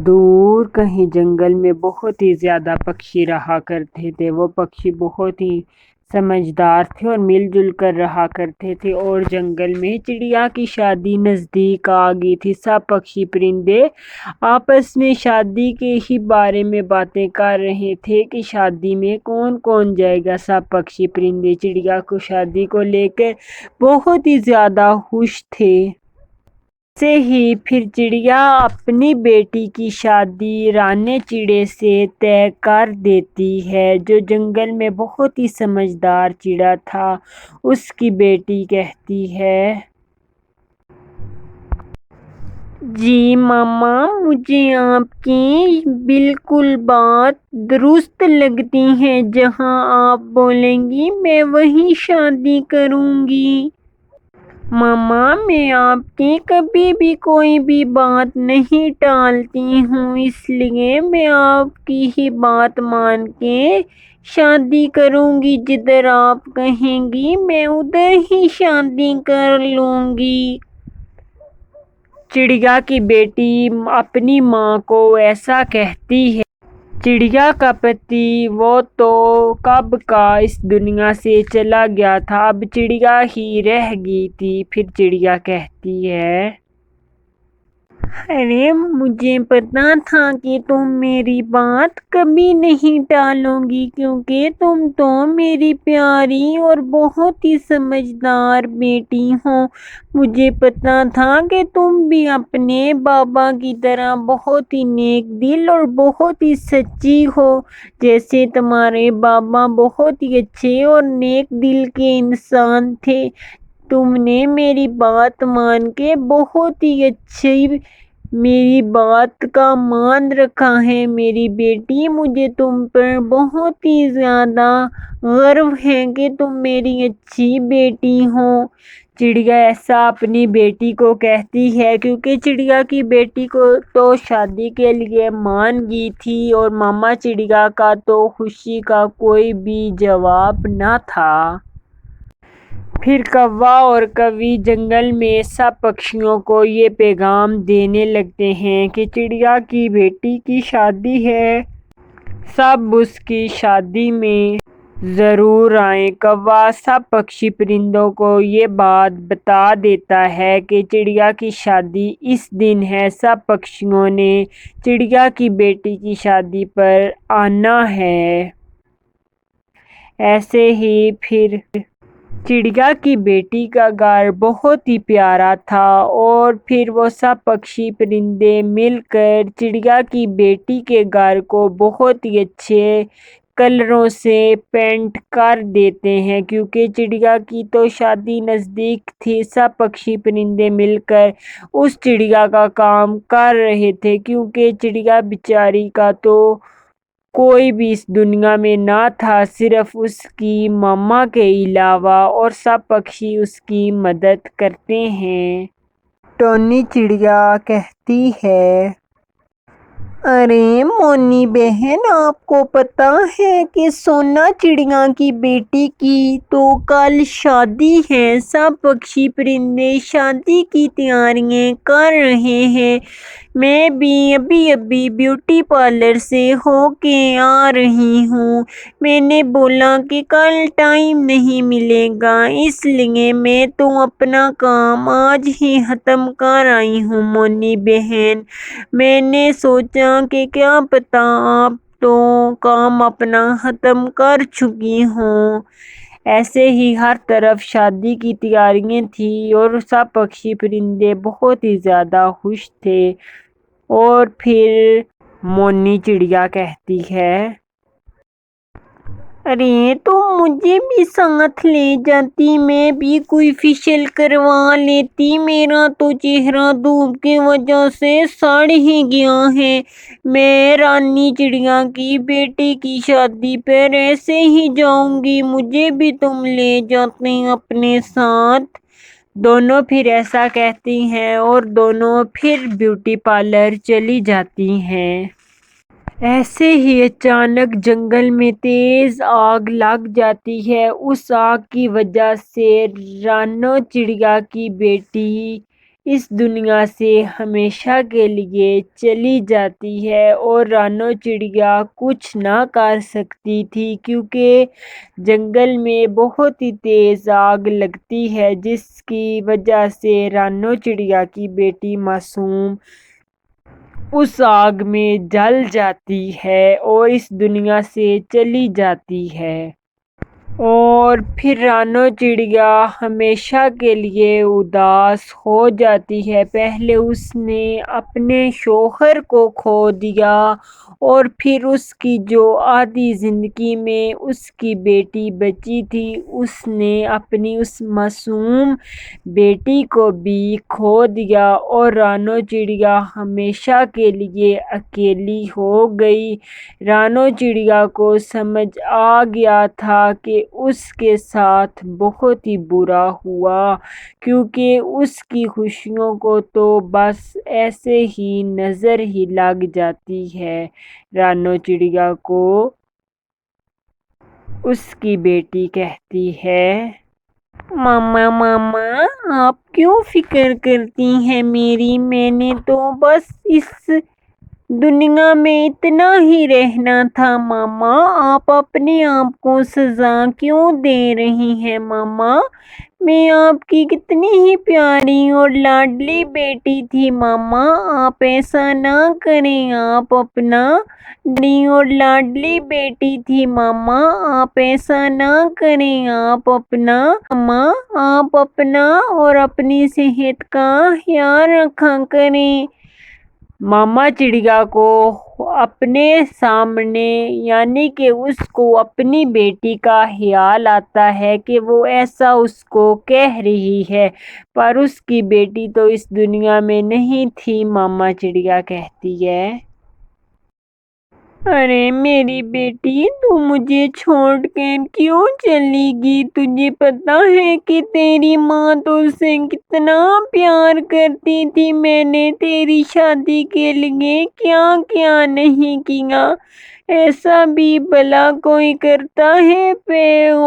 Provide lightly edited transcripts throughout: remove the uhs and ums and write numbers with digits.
دور کہیں جنگل میں بہت ہی زیادہ پکشی رہا کرتے تھے۔ وہ پکشی بہت ہی سمجھدار تھے اور مل جل کر رہا کرتے تھے، اور جنگل میں چڑیا کی شادی نزدیک آ گئی تھی۔ سب پکشی پرندے آپس میں شادی کے ہی بارے میں باتیں کر رہے تھے کہ شادی میں کون کون جائے گا۔ سب پکشی پرندے چڑیا کو شادی کو لے کر بہت ہی زیادہ خوش تھے۔ ایسے ہی پھر چڑیا اپنی بیٹی کی شادی رانے چڑے سے طے کر دیتی ہے، جو جنگل میں بہت ہی سمجھدار چڑیا تھا۔ اس کی بیٹی کہتی ہے، جی ماما، مجھے آپ کی بالکل بات درست لگتی ہے۔ جہاں آپ بولیں گی میں وہیں شادی کروں گی۔ ماما، میں آپ کی کبھی بھی کوئی بھی بات نہیں ٹالتی ہوں، اس لیے میں آپ کی ہی بات مان کے شادی کروں گی۔ جدھر آپ کہیں گی میں ادھر ہی شادی کر لوں گی۔ چڑیا کی بیٹی اپنی ماں کو ایسا کہتی ہے۔ چڑیا کا پتی وہ تو کب کا اس دنیا سے چلا گیا تھا، اب چڑیا ہی رہ گئی تھی۔ پھر چڑیا کہتی ہے، ارے مجھے پتا تھا کہ تم میری بات کبھی نہیں ٹالو گی، کیونکہ تم تو میری پیاری اور بہت ہی سمجھدار بیٹی ہو۔ مجھے پتا تھا کہ تم بھی اپنے بابا کی طرح بہت ہی نیک دل اور بہت ہی سچی ہو۔ جیسے تمہارے بابا بہت ہی اچھے اور نیک دل کے انسان تھے، تم نے میری بات مان کے بہت ہی اچھی میری بات کا مان رکھا ہے۔ میری بیٹی، مجھے تم پر بہت ہی زیادہ فخر ہے کہ تم میری اچھی بیٹی ہو۔ چڑیا ایسا اپنی بیٹی کو کہتی ہے کیونکہ چڑیا کی بیٹی کو تو شادی کے لیے مان گئی تھی، اور ماما چڑیا کا تو خوشی کا کوئی بھی جواب نہ تھا۔ پھر کوا اور کوی جنگل میں سب پکشیوں کو یہ پیغام دینے لگتے ہیں کہ چڑیا کی بیٹی کی شادی ہے، سب اس کی شادی میں ضرور آئیں۔ کوا سب پکشی پرندوں کو یہ بات بتا دیتا ہے کہ چڑیا کی شادی اس دن ہے، سب پکشیوں نے چڑیا کی بیٹی کی شادی پر آنا ہے۔ ایسے ہی پھر چڑیا کی بیٹی کا گھر بہت ہی پیارا تھا، اور پھر وہ سب پکشی پرندے مل کر چڑیا کی بیٹی کے گھر کو بہت ہی اچھے کلروں سے پینٹ کر دیتے ہیں۔ کیونکہ چڑیا کی تو شادی نزدیک تھی، سب پکشی پرندے مل کر اس چڑیا کا کام کر رہے تھے، کیونکہ چڑیا بیچاری کا تو کوئی بھی اس دنیا میں نہ تھا صرف اس کی ماما کے علاوہ، اور سب پکشی اس کی مدد کرتے ہیں۔ ٹونی چڑیا کہتی ہے، ارے مونی بہن، آپ کو پتا ہے کہ سونا چڑیا کی بیٹی کی تو کل شادی ہے۔ سب پکشی پرندے شادی کی تیاریاں کر رہے ہیں۔ میں بھی ابھی بیوٹی پارلر سے ہو کے آ رہی ہوں۔ میں نے بولا کہ کل ٹائم نہیں ملے گا، اس لیے میں تو اپنا کام آج ہی ختم کر آئی ہوں۔ مونی بہن، میں نے سوچا کہ کیا پتا آپ تو کام اپنا ختم کر چکی ہوں۔ ایسے ہی ہر طرف شادی کی تیاریاں تھیں، اور سب پکشی پرندے بہت ہی زیادہ خوش تھے۔ اور پھر مونی چڑیا کہتی ہے، ارے تم مجھے بھی ساتھ لے جاتی، میں بھی کوئی فیشیل کروا لیتی، میرا تو چہرہ دھوپ کی وجہ سے سڑ ہی گیا ہے۔ میں رانی چڑیا کی بیٹی کی شادی پر ایسے ہی جاؤں گی، مجھے بھی تم لے جاتے اپنے ساتھ۔ دونوں پھر ایسا کہتی ہیں، اور دونوں پھر بیوٹی پارلر چلی جاتی ہیں۔ ایسے ہی اچانک جنگل میں تیز آگ لگ جاتی ہے۔ اس آگ کی وجہ سے رانو چڑیا کی بیٹی اس دنیا سے ہمیشہ کے لیے چلی جاتی ہے، اور رانو چڑیا کچھ نہ کر سکتی تھی کیونکہ جنگل میں بہت ہی تیز آگ لگتی ہے، جس کی وجہ سے رانو چڑیا کی بیٹی معصوم اس آگ میں جل جاتی ہے اور اس دنیا سے چلی جاتی ہے۔ اور پھر رانو چڑیا ہمیشہ کے لیے اداس ہو جاتی ہے۔ پہلے اس نے اپنے شوہر کو کھو دیا، اور پھر اس کی جو آدھی زندگی میں اس کی بیٹی بچی تھی، اس نے اپنی اس معصوم بیٹی کو بھی کھو دیا، اور رانو چڑیا ہمیشہ کے لیے اکیلی ہو گئی۔ رانو چڑیا کو سمجھ آ گیا تھا کہ اس کے ساتھ بہت ہی برا ہوا، کیونکہ اس کی خوشیوں کو تو بس ایسے ہی نظر ہی لگ جاتی ہے۔ رانو چڑیا کو اس کی بیٹی کہتی ہے، ماما ماما، آپ کیوں فکر کرتی ہیں میری؟ میں نے تو بس اس دنیا میں اتنا ہی رہنا تھا ماما، آپ اپنے آپ کو سزا کیوں دے رہی ہیں ماما؟ میں آپ کی کتنی ہی پیاری اور لاڈلی بیٹی تھی ماما، آپ ایسا نہ کریں، آپ اپنا لاڈلی اور لاڈلی بیٹی تھی ماما، آپ ایسا نہ کریں، ماما آپ اپنا اور اپنی صحت کا خیال رکھا کریں۔ ماما چڑیا کو اپنے سامنے یعنی کہ اس کو اپنی بیٹی کا خیال آتا ہے کہ وہ ایسا اس کو کہہ رہی ہے، پر اس کی بیٹی تو اس دنیا میں نہیں تھی۔ ماما چڑیا کہتی ہے، ارے میری بیٹی، تو مجھے چھوڑ کر کیوں چلی گئی؟ تجھے پتا ہے کہ تیری ماں تجھ سے کتنا پیار کرتی تھی؟ میں نے تیری شادی کے لیے کیا کیا نہیں کیا؟ ایسا بھی بھلا کوئی کرتا ہے؟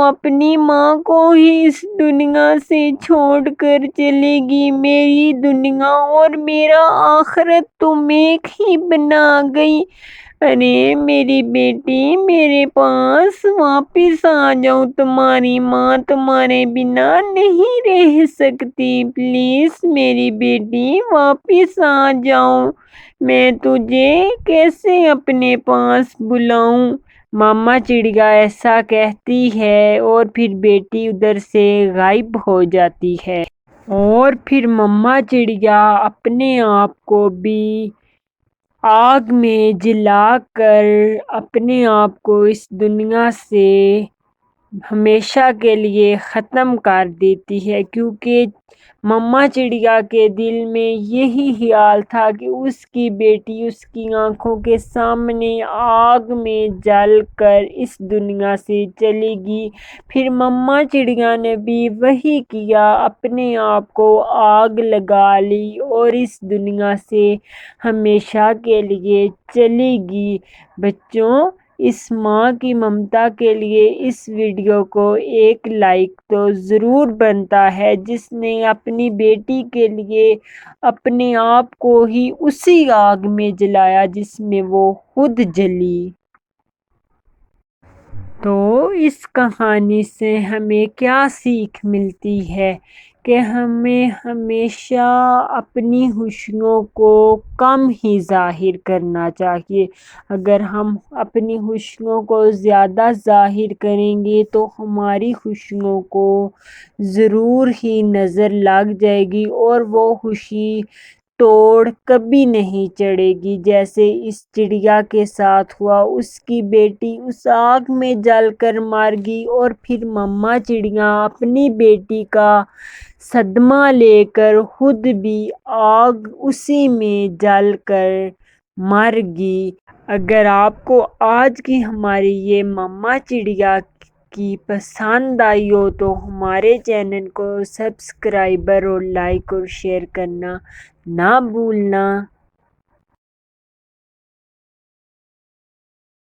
اپنی ماں کو ہی اس دنیا سے چھوڑ کر چلے گی۔ میری دنیا اور میرا آخرت تم ایک ہی بنا گئی۔ ارے میری بیٹی، میرے پاس واپس آ جاؤ، تمہاری ماں تمہارے بنا نہیں رہ سکتی، پلیز میری بیٹی واپس آ جاؤ، میں تجھے کیسے اپنے پاس بلاؤں؟ ماما چڑیا ایسا کہتی ہے اور پھر بیٹی ادھر سے غائب ہو جاتی ہے، اور پھر ماما چڑیا اپنے آپ کو بھی آگ میں جلا کر اپنے آپ کو اس دنیا سے ہمیشہ کے لیے ختم کر دیتی ہے، کیونکہ ماما چڑیا کے دل میں یہی خیال تھا کہ اس کی بیٹی اس کی آنکھوں کے سامنے آگ میں جل کر اس دنیا سے چلے گی۔ پھر ماما چڑیا نے بھی وہی کیا، اپنے آپ کو آگ لگا لی اور اس دنیا سے ہمیشہ کے لیے چلی گئی۔ بچوں، اس ماں کی ممتا کے لیے اس ویڈیو کو ایک لائک تو ضرور بنتا ہے، جس نے اپنی بیٹی کے لیے اپنے آپ کو ہی اسی آگ میں جلایا جس میں وہ خود جلی۔ تو اس کہانی سے ہمیں کیا سیکھ ملتی ہے کہ ہمیں ہمیشہ اپنی خوشیوں کو کم ہی ظاہر کرنا چاہیے۔ اگر ہم اپنی خوشیوں کو زیادہ ظاہر کریں گے تو ہماری خوشیوں کو ضرور ہی نظر لگ جائے گی، اور وہ خوشی توڑ کبھی نہیں چڑھے گی، جیسے اس چڑیا کے ساتھ ہوا۔ اس کی بیٹی اس آگ میں جل کر مر گئی، اور پھر ماما چڑیا اپنی بیٹی کا صدمہ لے کر خود بھی آگ اسی میں جل کر مر گئی۔ اگر آپ کو آج کی ہماری یہ ماما چڑیا کی پسند آئی ہو تو ہمارے چینل کو سبسکرائب اور لائک اور شیئر کرنا نہ بھولنا۔